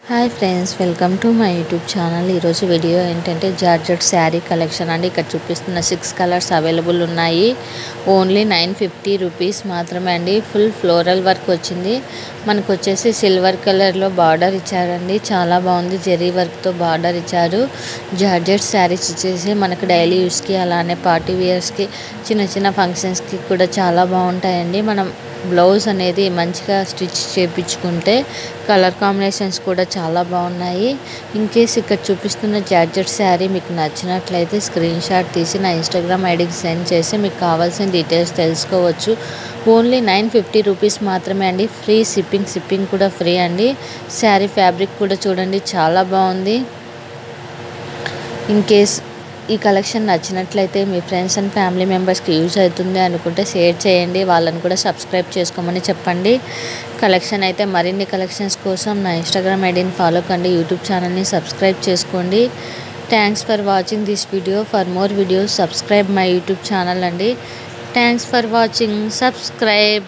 Hi friends, welcome to my YouTube channel. ఈరోజు video ఏంటంటే georgette sari collection అండి. ఇక్కడ చూపిస్తున్న 6 కలర్స్ అవైలబుల్ ఉన్నాయి. ఓన్లీ 950 రూపీస్ మాత్రమే అండి. ఫుల్ ఫ్లోరల్ వర్క్ వచ్చింది. మనకు వచ్చేసి సిల్వర్ కలర్లో బార్డర్ ఇచ్చారండి. చాలా బాగుంది. జెరీ వర్క్తో బార్డర్ ఇచ్చారు. జార్జెట్ శారీస్ వచ్చేసి మనకు డైలీ యూస్కి, అలానే పార్టీ వేర్స్కి, చిన్న చిన్న ఫంక్షన్స్కి కూడా చాలా బాగుంటాయండి. మనం బ్లౌజ్ అనేది మంచిగా స్టిచ్ చేయించుకుంటే కలర్ కాంబినేషన్స్ కూడా చాలా బాగున్నాయి. ఇన్ కేస్ ఇక్కడ చూపిస్తున్న జార్జెట్ శారీ మీకు నచ్చినట్లయితే స్క్రీన్ షాట్ తీసి నా ఇన్స్టాగ్రామ్ ఐడికి సెండ్ చేసి మీకు కావాల్సిన డీటెయిల్స్ తెలుసుకోవచ్చు. ఓన్లీ 950 రూపీస్ మాత్రమే అండి. ఫ్రీ షిప్పింగ్ కూడా ఫ్రీ అండి. శారీ ఫ్యాబ్రిక్ కూడా చూడండి, చాలా బాగుంది. ఇన్ కేస్ ఈ కలెక్షన్ నచ్చినట్లయితే మీ ఫ్రెండ్స్ అండ్ ఫ్యామిలీ మెంబర్స్కి యూజ్ అవుతుంది అనుకుంటే షేర్ చేయండి. వాళ్ళని కూడా సబ్స్క్రైబ్ చేసుకోమని చెప్పండి. కలెక్షన్ అయితే మరిన్ని కలెక్షన్స్ కోసం నా ఇన్స్టాగ్రామ్ ఐడిని ఫాలో కండి. యూట్యూబ్ ఛానల్ని సబ్స్క్రైబ్ చేసుకోండి. Thanks for watching this video. For more videos subscribe my YouTube channel అండి. Thanks for watching. సబ్స్క్రైబ్.